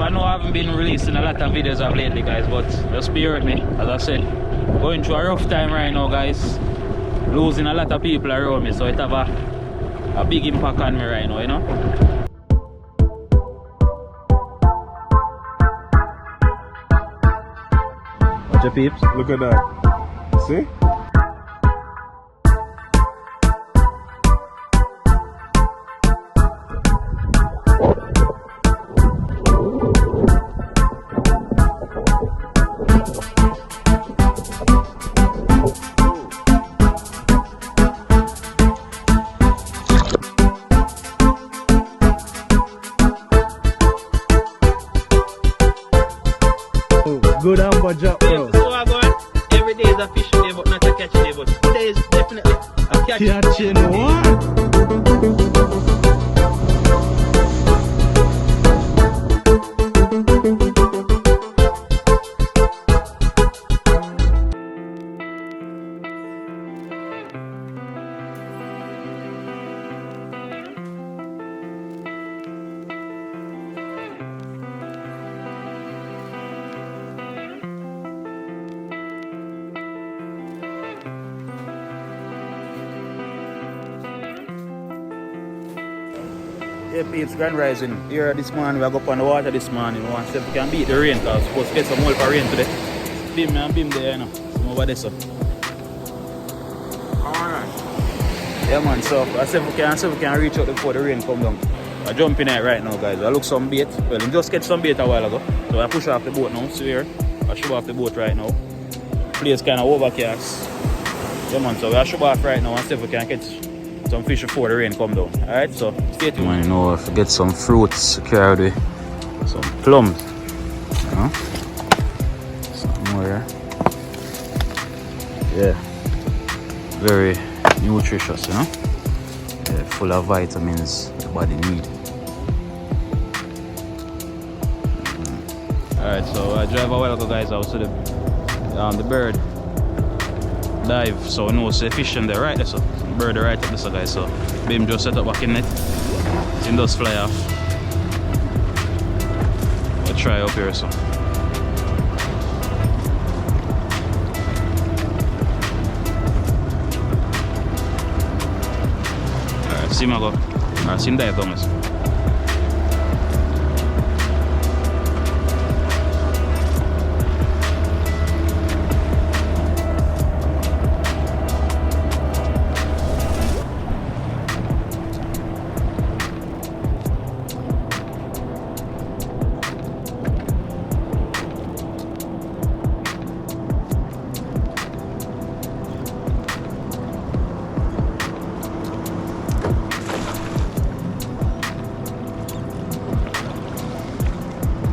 I know I haven't been releasing a lot of videos of lately, guys, but just bear with me. As I said, going through a rough time right now, guys. Losing a lot of people around me, so it have a big impact on me right now, you know. Watch your peeps. Look at that. See? Good Amberjack, bro. So I go on. Every day is a fishing day, but not a catching day. But today is definitely a catching day. Catching what? Yeah, peeps, grand rising. Here this morning, we go up on the water this morning. We want to see if we can beat the rain, because we're supposed to get some more for rain today. Beam and beam there, you know. Some over there, so. Alright. Yeah, man, so I see if we can reach out before the rain come down. I'm jumping in it right now, guys. I look some bait. Well, I just catch some bait a while ago. So I push off the boat now. See here? I shoot off the boat right now. Place kind of overcast. Yeah, man, so I shoot off right now and see if we can catch some fish before the rain come down. Alright, so stay tuned. Man, you know, if you get some fruits carried with some plums, you know, some more here. Yeah, very nutritious, you know, yeah, full of vitamins the body need. Alright, so I drive a while ago, guys. I was to the bird dive, so I know it's fish in there right there, so the bird right up this, guys. So beam just set up back in it. It does fly off. I'll try up here, so. Alright, see him go. Alright, see him dive down this.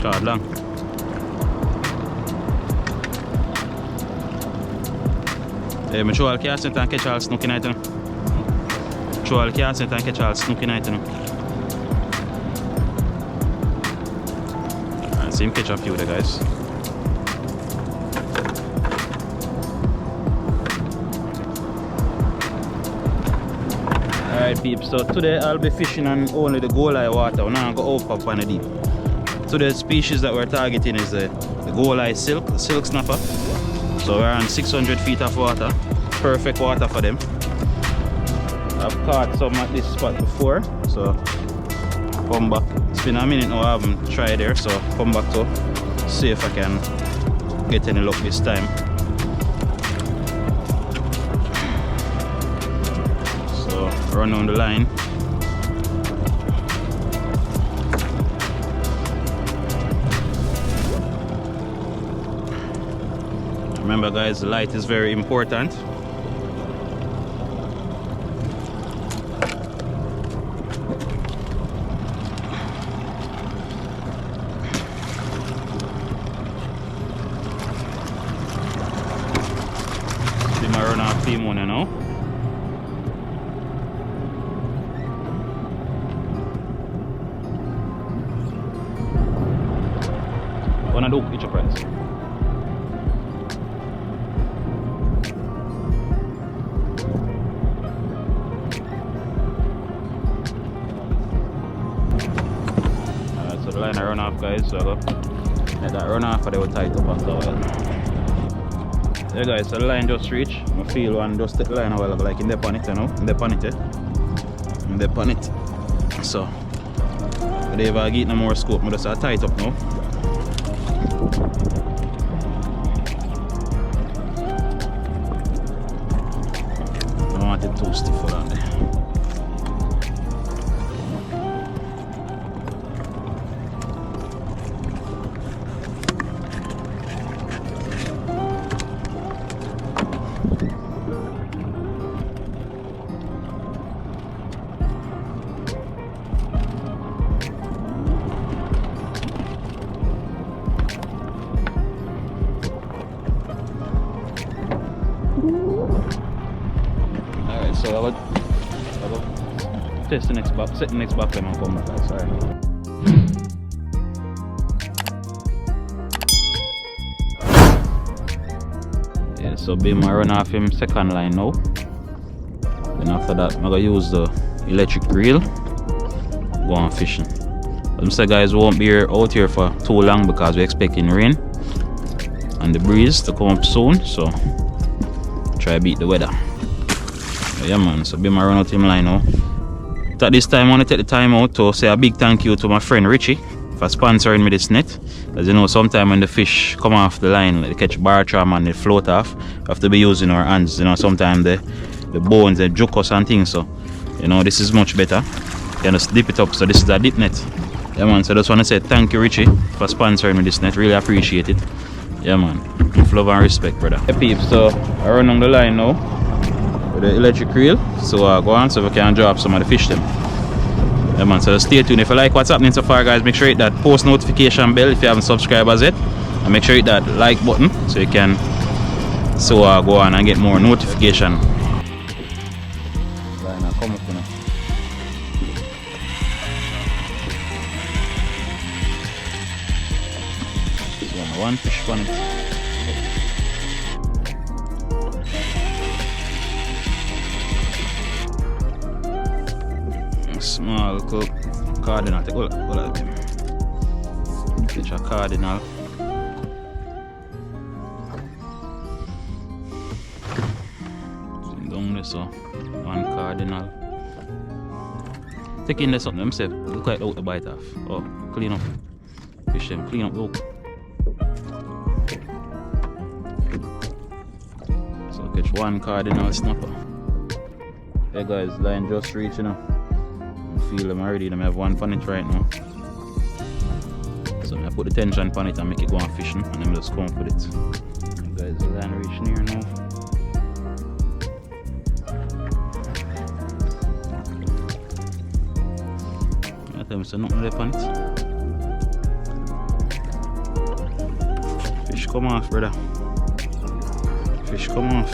Charge lang. Eh, men show all cast and catch all snook in it. Show all cast and catch all snook in it. I see him catch a few there, guys. Alright, peeps, so today I'll be fishing on only the goaleye water. We're not going to go up on the deep. So the species that we're targeting is the goaleye silk snapper. So we're on 600 feet of water. Perfect water for them. I've caught some at this spot before, so come back. It's been a minute now I haven't tried there, so come back to see if I can get any luck this time. So run on the line. Remember, guys, the light is very important. See my run off team one, you know. Wanna do each price. Line I run off, guys. guys, so I go let that run off and they will tie it up after a while. Yeah guys, so the line just reached. I feel one just take the line a while ago, like in the pan it, you know, in the pan it, in the pan it. So if I get no more scope, I just tie it up now. I don't want it too stiff for that. Alright, so I will test the next box, set the next box and I'll come back, guys. Sorry. Yeah, so beam I run off him second line now. Then after that I'm gonna use the electric reel, go on fishing. As I say guys, we won't be out here for too long because we're expecting rain and the breeze to come up soon, so try beat the weather. But yeah man, so be my run out him line now. At this time I want to take the time out to say a big thank you to my friend Richie for sponsoring me this net. As you know, sometimes when the fish come off the line, like they catch bar tram and they float off, we have to be using our hands, you know, sometimes the bones, they juke us and things, so you know, this is much better. You can just dip it up, so this is a dip net. Yeah man, so I just want to say thank you Richie for sponsoring me this net, really appreciate it. Yeah man, with love and respect brother. Hey peeps, so I run on the line now with the electric reel, so go on so we can drop some of the fish them. Yeah man, so stay tuned. If you like what's happening so far guys, make sure you hit that post notification bell if you haven't subscribed as yet, and make sure you hit that like button so you can go on and get more notification. Line come up now. One fish on it. Small cardinal, take all of them. Catch a cardinal. Down there, so one cardinal. Take in there something themselves. Look like out the bite off. Oh, clean up. Fish them, clean up the hook. So catch one cardinal snapper. Hey guys, line just reaching now. Feel them already, I have one on it right now. So I put the tension on it and make it go on fishing, and then just come up with it. Guys, the line reach near now. I tell you, so nothing left on it. Fish come off, brother. Fish come off.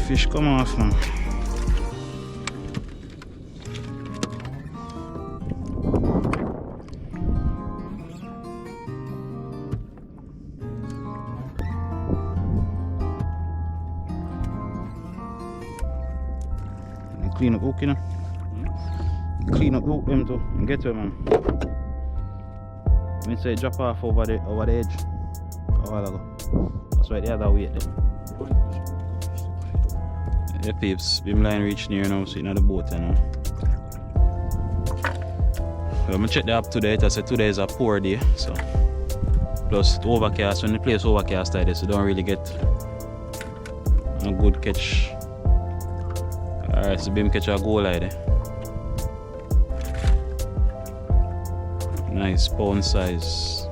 Fish come off, man. Clean up hook, you know. Clean up the hook them too and get to it, man. When you say drop off over the edge a while ago. That's why the other weight them. Yeah peeps, beam line reach near now, so in the boat, you know. I'm gonna check the app today. I said today is a poor day, so plus it's overcast. When the place overcast like this, you don't really get a good catch. Alright, so beam catch a goal like that. Nice pound size.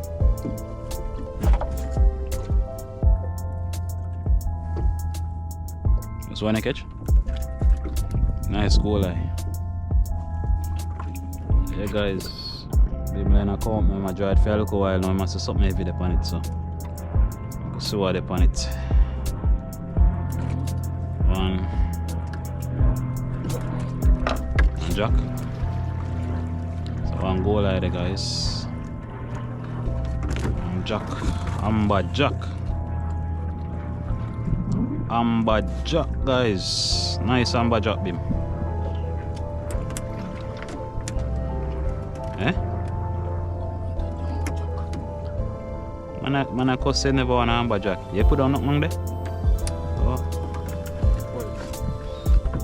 That's one I catch. Nice goal line. Yeah guys, beam line account, I dried for a little while now. I must have something heavy upon it, so we'll see what upon it. One jack. So one goal line there guys. One jack. Amberjack. Amberjack guys. Nice Amberjack beam. Eh? Man, I cuss say never want Amberjack. You put down nothing there? Oh.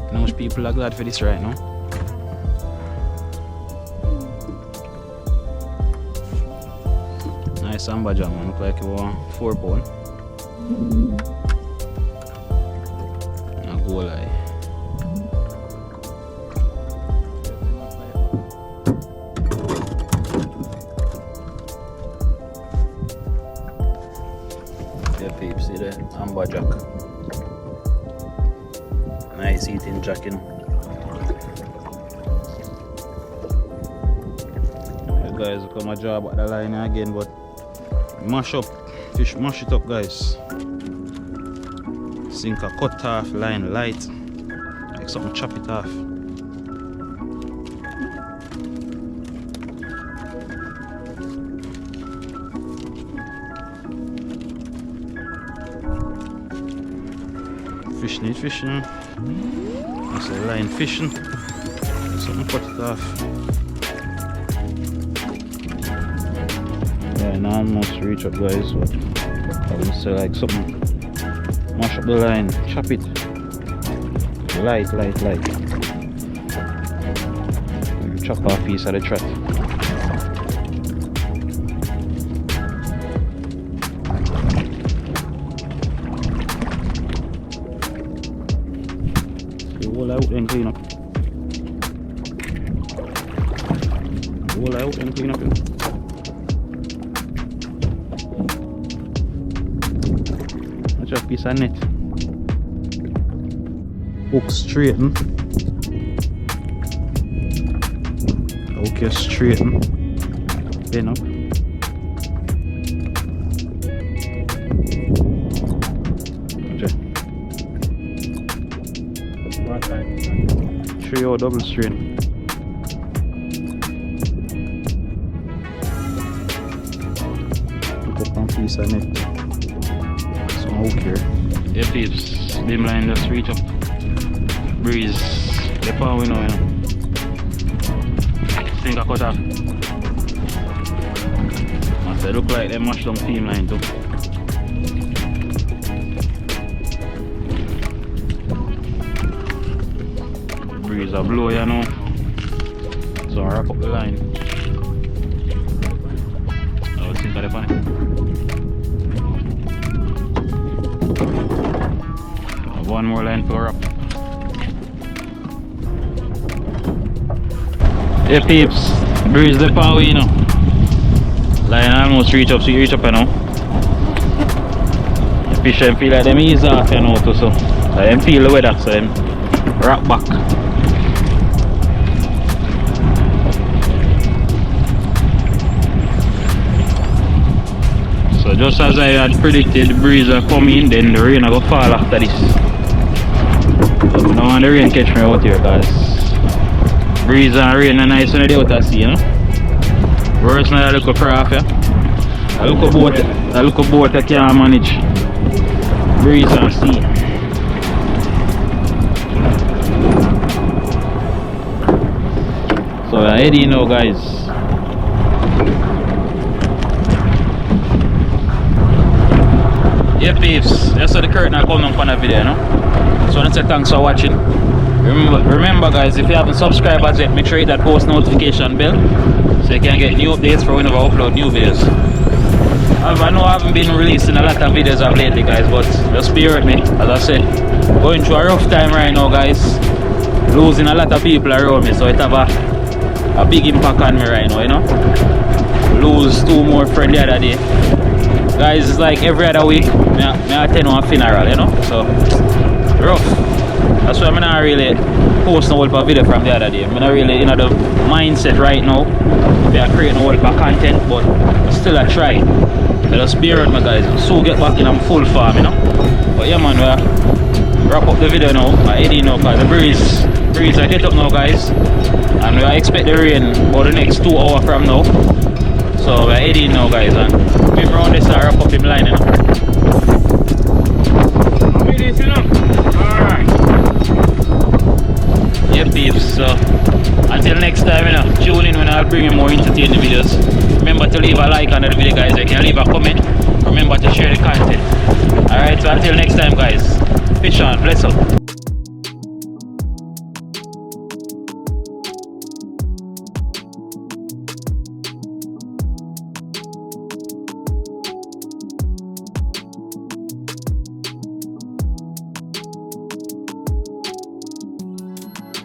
You know much people are glad for this right now. Nice Amberjack, man. Look like it was 4 pounds. Not go lie. Yeah, peeps, see the Amberjack. Nice eating jack, you know. Yeah, guys, look at my job at the line again, but mash up, fish mash it up, guys. Sinker cut off, line light, like something chop it off. Fish need fishing. I say line fishing. Something cut it off. Yeah, now almost reach up, guys. But I would say like something. Mash up the line, chop it. Light. Chop off a piece of the trap. Roll out and clean up. Roll out and clean up. That's a piece of net. Hook straighten. Okay, straighten. Bend up. Okay. 3/0 double strain. Look up one piece of net. Some hook here. Yeah, peeps, dim line just reach up. Breeze. The power we know, you know. Think I cut off. They look like they mashed down team line too. Breeze a blow, you know. So I wrap up the line. Now think of the funny. One more line to wrap. Yeah, peeps, breeze the power, you know. Line almost reach up, so you reach up, you know. The fish them feel like them ease off, you know, too, so them feel the weather, so them rock back. So just as I had predicted, the breeze will come in, then the rain will go fall after this. But I don't want the rain catch me out here, guys. Breeze and rain are nice when they out at sea, you know. Worse than a little craft, yeah. A little boat I can't manage. Breeze and sea. So we're heading now, guys. Yeah, peeps, that's how the curtain I come on for the video, you know. So I want to say thanks for watching. Remember guys, if you haven't subscribed as yet, make sure you hit that post notification bell so you can get new updates for whenever I upload new videos. I know I haven't been releasing a lot of videos of lately, guys, but just bear with me. As I said, going through a rough time right now, guys. Losing a lot of people around me, so it have a big impact on me right now, you know. Lose 2 more friends the other day. Guys, it's like every other week, I attend one funeral, you know, so rough. That's why I'm not really posting a whole heap of video from the other day. I'm not really in the mindset right now. We are creating a whole heap of content, but still I try. So just bear with me, guys. So get back in full form, you know. But yeah, man, we wrap up the video now. I'm heading now because the breeze I get up now, guys. And we expect the rain about the next 2 hours from now. So we're heading now, guys, and we around this and wrap up him line, you know. Alright. Yeah, peeps, so Until next time, you know, tune in when I'll bring you more entertaining videos. Remember to leave a like on the video, guys. You can leave a comment. Remember to share the content. Alright, so until next time, guys. Fish on, bless up.